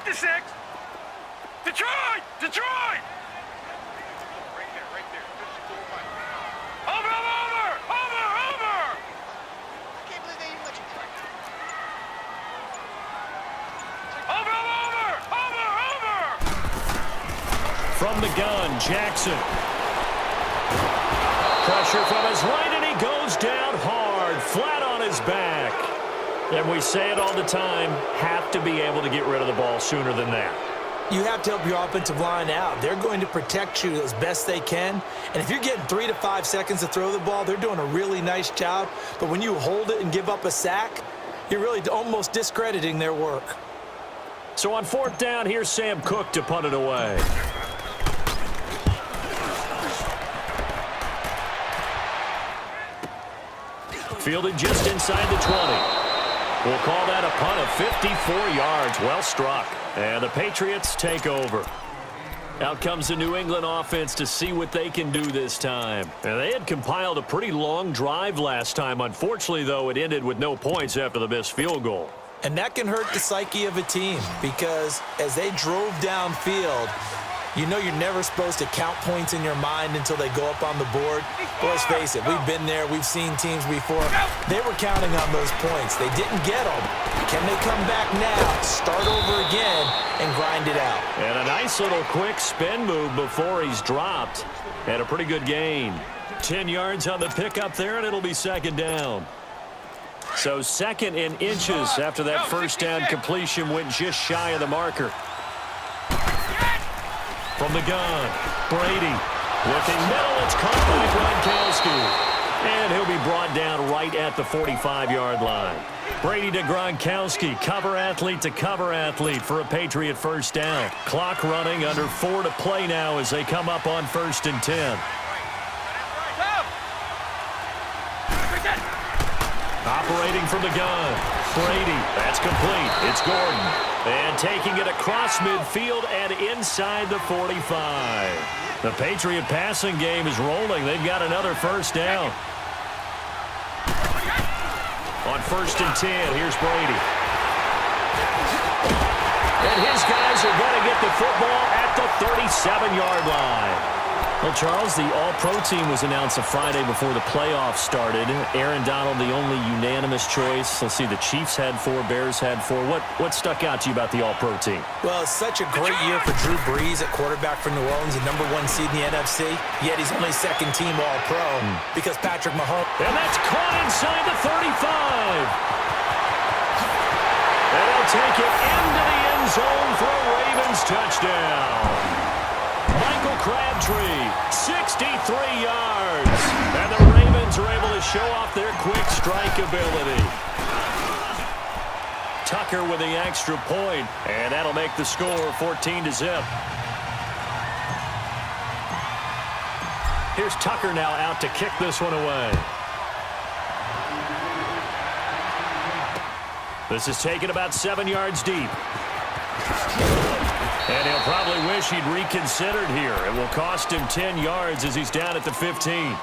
56. Detroit! Detroit! Right there, right there. Over, over, over, over! I can't believe they even let you try. Over, over, over, over! From the gun, Jackson. Pressure from his right, and he goes down hard, flat on his back. And we say it all the time, have to be able to get rid of the ball sooner than that. You have to help your offensive line out. They're going to protect you as best they can. And if you're getting 3 to 5 seconds to throw the ball, they're doing a really nice job. But when you hold it and give up a sack, you're really almost discrediting their work. So on 4th down, here's Sam Cook to punt it away. Fielded just inside the 20. We'll call that a punt of 54 yards. Well struck. And the Patriots take over. Out comes the New England offense to see what they can do this time. And they had compiled a pretty long drive last time. Unfortunately, though, it ended with no points after the missed field goal. And that can hurt the psyche of a team because as they drove downfield, you know you're never supposed to count points in your mind until they go up on the board. But let's face it, we've been there. We've seen teams before. They were counting on those points. They didn't get them. Can they come back now, start over again, and grind it out? And a nice little quick spin move before he's dropped. And a pretty good gain. 10 yards on the pickup there, and it'll be 2nd down. So 2nd in inches after that first down completion went just shy of the marker. From the gun, Brady. Looking middle, it's caught by Gronkowski. And he'll be brought down right at the 45-yard line. Brady to Gronkowski, cover athlete to cover athlete for a Patriot first down. Clock running, under 4 to play now as they come up on 1st and 10. Operating from the gun, Brady. That's complete. It's Gordon. And taking it across midfield and inside the 45. The Patriot passing game is rolling. They've got another first down. On 1st and 10, here's Brady. And his guys are going to get the football at the 37-yard line. Well, Charles, the All-Pro team was announced a Friday before the playoffs started. Aaron Donald, the only unanimous choice. Let's see, the Chiefs had 4, Bears had 4. What stuck out to you about the All-Pro team? Well, it's such a great year for Drew Brees at quarterback for New Orleans, the #1 seed in the NFC. Yet he's only 2nd team All-Pro because Patrick Mahomes. And that's caught inside the 35. And they'll take it into the end zone for a Ravens touchdown. Michael Crabtree, 63 yards. And the Ravens are able to show off their quick strike ability. Tucker with the extra point, and that'll make the score 14-0. Here's Tucker now out to kick this one away. This is taken about 7 yards deep. And he'll probably wish he'd reconsidered here. It will cost him 10 yards as he's down at the 15.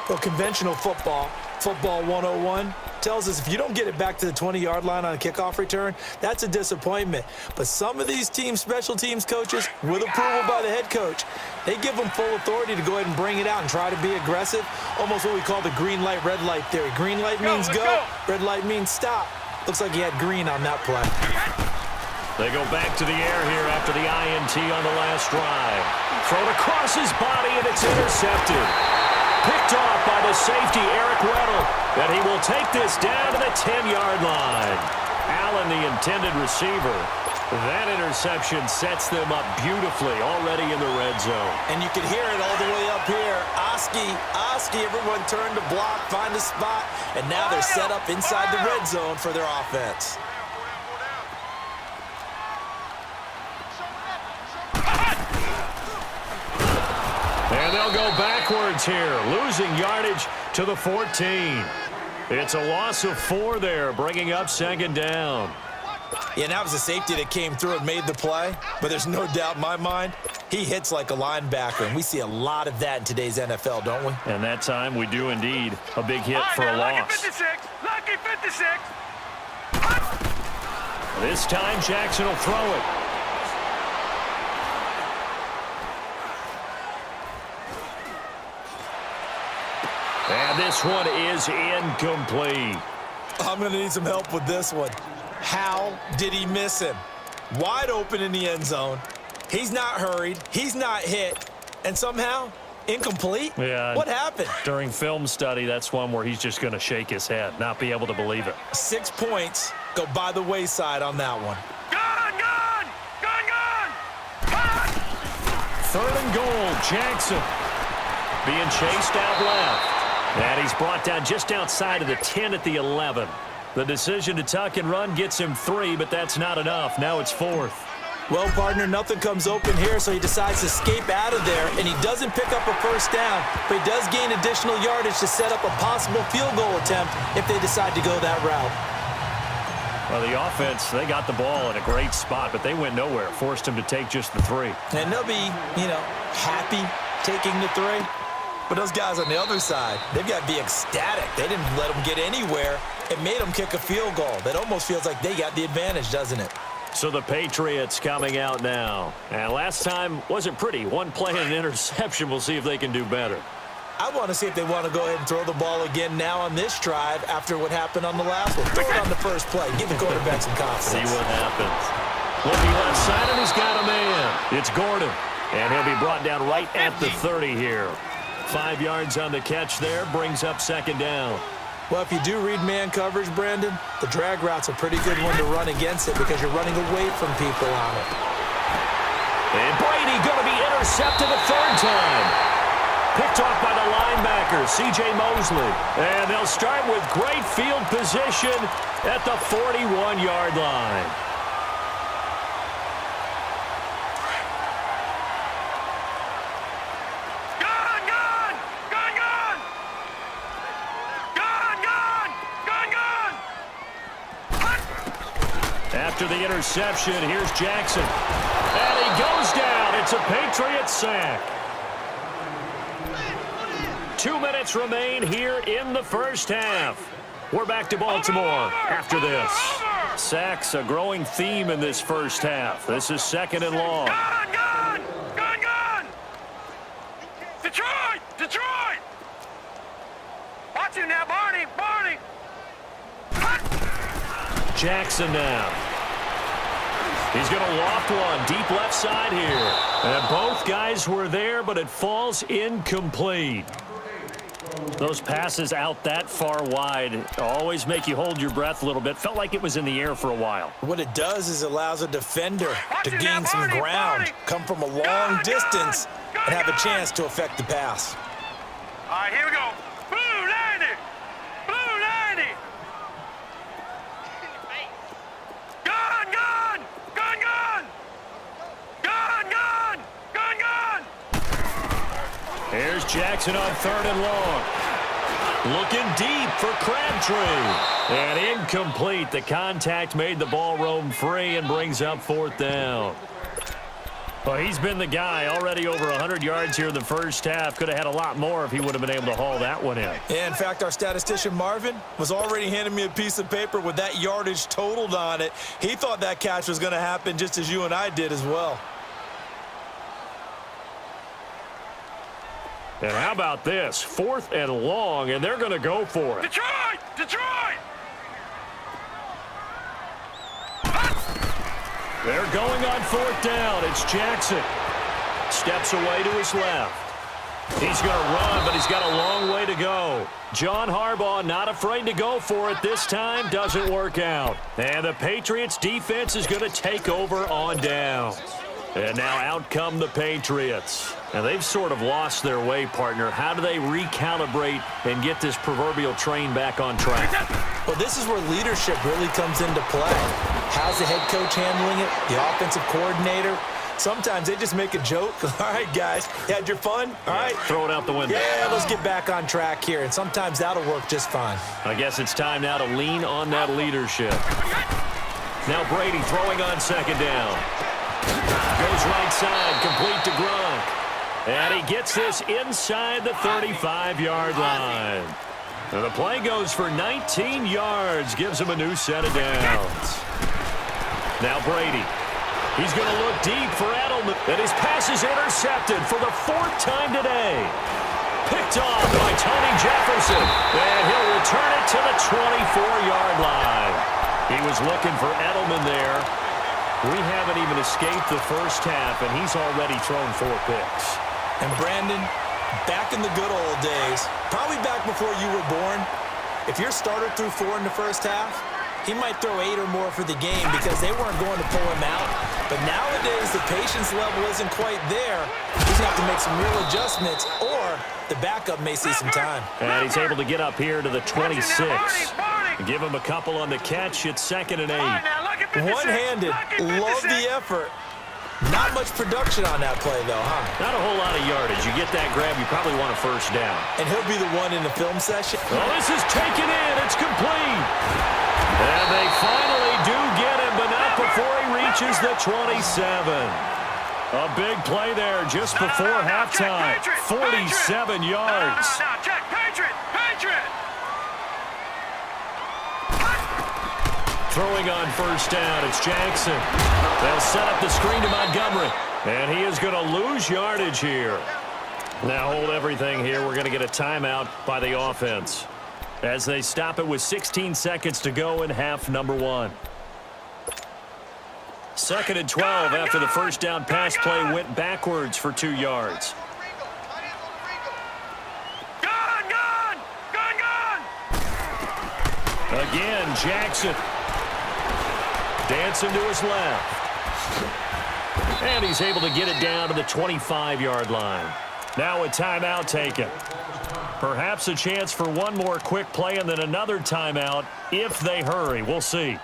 Well, conventional football 101, tells us if you don't get it back to the 20-yard line on a kickoff return, that's a disappointment. But some of these teams, special teams coaches, with approval by the head coach, they give them full authority to go ahead and bring it out and try to be aggressive, almost what we call the green light, red light theory. Green light means go, red light means stop. Looks like he had green on that play. They go back to the air here after the INT on the last drive. Thrown across his body, and it's intercepted. Picked off by the safety, Eric Weddle. And he will take this down to the 10-yard line. Allen, the intended receiver. That interception sets them up beautifully already in the red zone. And you can hear it all the way up here. Oski, everyone turned to block, find a spot, and now they're set up inside the red zone for their offense. And they'll go backwards here, losing yardage to the 14. It's a loss of 4 there, bringing up 2nd down. Yeah, that was a safety that came through and made the play, but there's no doubt in my mind, he hits like a linebacker, and we see a lot of that in today's NFL, don't we? And that time we do indeed. A big hit for a loss. Lucky 56. This time Jackson will throw it. this one is incomplete. I'm going to need some help with this one. How did he miss him? Wide open in the end zone. He's not hurried. He's not hit. And somehow, incomplete? Yeah. What happened? During film study, that's one where he's just going to shake his head, not be able to believe it. 6 points go by the wayside on that one. Gun, gun! Gun, gun! Gun! 3rd and goal, Jackson being chased out left. And he's brought down just outside of the 10 at the 11. The decision to tuck and run gets him 3, but that's not enough. Now it's 4th. Well, partner, nothing comes open here, so he decides to escape out of there, and he doesn't pick up a first down, but he does gain additional yardage to set up a possible field goal attempt if they decide to go that route. Well, the offense, they got the ball in a great spot, but they went nowhere, forced him to take just the 3. And they'll be, happy taking the 3. But those guys on the other side, they've got to be ecstatic. They didn't let them get anywhere. It made them kick a field goal. That almost feels like they got the advantage, doesn't it? So the Patriots coming out now. And last time wasn't pretty. One play and an interception. We'll see if they can do better. I want to see if they want to go ahead and throw the ball again now on this drive after what happened on the last one. Throw it on the first play. Give the quarterback some confidence. See what happens. Looking left side, and he's got a man. It's Gordon. And he'll be brought down right at the 30 here. 5 yards on the catch there, brings up 2nd down. Well, if you do read man coverage, Brandon, the drag route's a pretty good one to run against it because you're running away from people on it. And Brady going to be intercepted a 3rd time. Picked off by the linebacker, C.J. Mosley. And they'll start with great field position at the 41-yard line. After the interception, here's Jackson. And he goes down. It's a Patriot sack. 2 minutes remain here in the first half. We're back to Baltimore after this. Sacks, a growing theme in this first half. This is 2nd and long. Gun, gun! Gun, gun! Detroit! Detroit! Watch him now, Barney! Barney! Jackson now. He's going to loft one deep left side here. And both guys were there, but it falls incomplete. Those passes out that far wide always make you hold your breath a little bit. Felt like it was in the air for a while. What it does is allows a defender to gain some ground, come from a long distance, and have a chance to affect the pass. All right, here we go. Blue 90! Blue 90! Gun, gun! Gun, gun! Gun, gun! Gun, gun! Here's Jackson on 3rd and long. Looking deep for Crabtree. And incomplete. The contact made the ball roam free and brings up 4th down. Well, he's been the guy already over 100 yards here in the first half. Could have had a lot more if he would have been able to haul that one in. Yeah, in fact, our statistician Marvin was already handing me a piece of paper with that yardage totaled on it. He thought that catch was going to happen just as you and I did as well. And how about this? 4th and long, and they're going to go for it. Detroit! Detroit! They're going on 4th down. It's Jackson. Steps away to his left. He's going to run, but he's got a long way to go. John Harbaugh not afraid to go for it this time. Doesn't work out. And the Patriots defense is going to take over on downs. And now out come the Patriots. And they've sort of lost their way, partner. How do they recalibrate and get this proverbial train back on track? Well, this is where leadership really comes into play. How's the head coach handling it? The offensive coordinator? Sometimes they just make a joke. All right, guys, you had your fun? All right. Throw it out the window. Yeah, let's get back on track here. And sometimes that'll work just fine. I guess it's time now to lean on that leadership. Now Brady throwing on 2nd down. Goes right side, complete to Gronk. And he gets this inside the 35-yard line. And the play goes for 19 yards, gives him a new set of downs. Now Brady. He's going to look deep for Edelman. And his pass is intercepted for the 4th time today. Picked off by Tony Jefferson. And he'll return it to the 24-yard line. He was looking for Edelman there. We haven't even escaped the first half, and he's already thrown 4 picks. And Brandon, back in the good old days, probably back before you were born, if your starter threw 4 in the first half, he might throw 8 or more for the game because they weren't going to pull him out. But nowadays, the patience level isn't quite there. He's going to have to make some real adjustments, or the backup may see some time. And he's able to get up here to the 26. Give him a couple on the catch. It's 2nd and 8. One-handed. Love the effort. Not much production on that play, though, huh? Not a whole lot of yardage. You get that grab, you probably want a first down. And he'll be the one in the film session. Oh, this is taken in. It's complete. And they finally do get him, but not before he reaches the 27. A big play there just before halftime. 47 yards. Check, Patriot! Throwing on first down, it's Jackson. They'll set up the screen to Montgomery. And he is going to lose yardage here. Now hold everything here. We're going to get a timeout by the offense as they stop it with 16 seconds to go in half number 1. 2nd and 12 after the first down pass play went backwards for 2 yards. Gone! Again, Jackson. Dancing to his left. And he's able to get it down to the 25-yard line. Now a timeout taken. Perhaps a chance for one more quick play and then another timeout if they hurry. We'll see.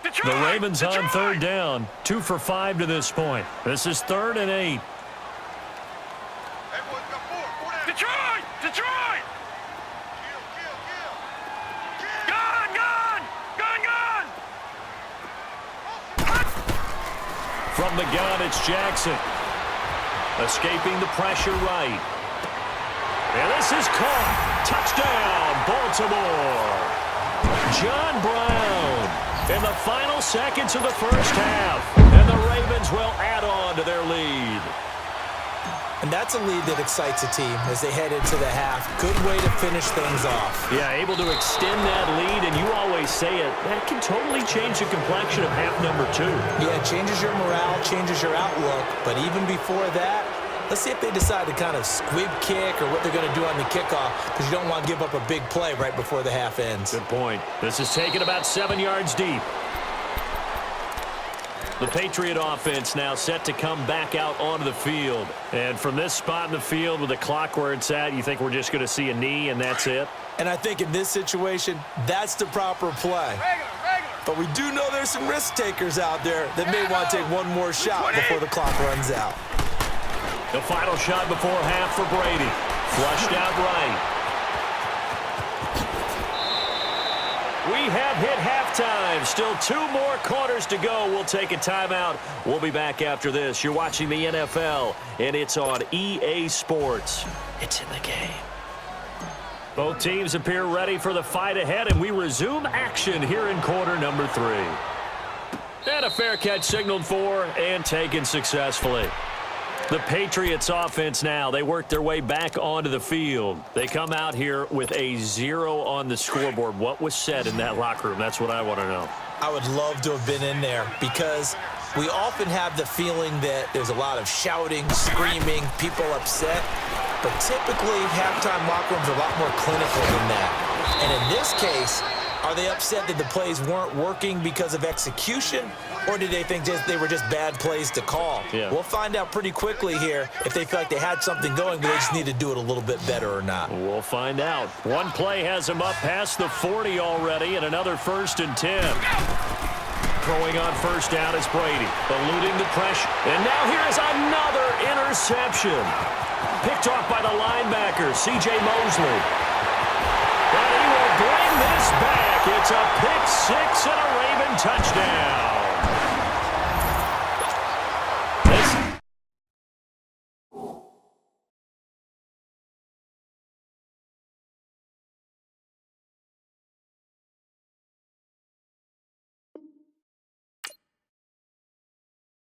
The Ravens on 3rd down. 2 for 5 to this point. This is 3rd and 8. Detroit! From the gun, it's Jackson. Escaping the pressure right. And this is caught. Touchdown, Baltimore. John Brown in the final seconds of the first half. And the Ravens will add on to their lead. And that's a lead that excites a team as they head into the half. Good way to finish things off. Yeah, able to extend that lead, and you always say it, that can totally change the complexion of half number 2. Yeah, it changes your morale, changes your outlook. But even before that, let's see if they decide to kind of squib kick or what they're going to do on the kickoff, because you don't want to give up a big play right before the half ends. Good point. This is taken about 7 yards deep. The Patriot offense now set to come back out onto the field. And from this spot in the field with the clock where it's at, you think we're just going to see a knee and that's it? And I think in this situation, that's the proper play. But we do know there's some risk takers out there that may want to take one more shot before the clock runs out. The final shot before half for Brady. Flushed out right. We have hit halftime. Still 2 more quarters to go. We'll take a timeout. We'll be back after this. You're watching the NFL, and it's on EA Sports. It's in the game. Both teams appear ready for the fight ahead, and we resume action here in quarter number 3. And a fair catch signaled for and taken successfully. The Patriots offense now, they work their way back onto the field. They come out here with a 0 on the scoreboard. What was said in that locker room? That's what I want to know. I would love to have been in there because we often have the feeling that there's a lot of shouting, screaming, people upset. But typically, halftime locker rooms are a lot more clinical than that. And in this case, are they upset that the plays weren't working because of execution, or did they think they were just bad plays to call? Yeah. We'll find out pretty quickly here if they feel like they had something going, but they just need to do it a little bit better or not. We'll find out. One play has them up past the 40 already, and another 1st and 10. Throwing on first down is Brady, eluding the pressure. And now here is another interception. Picked off by the linebacker, C.J. Mosley. And he will bring this back. It's a pick 6 and a Raven touchdown.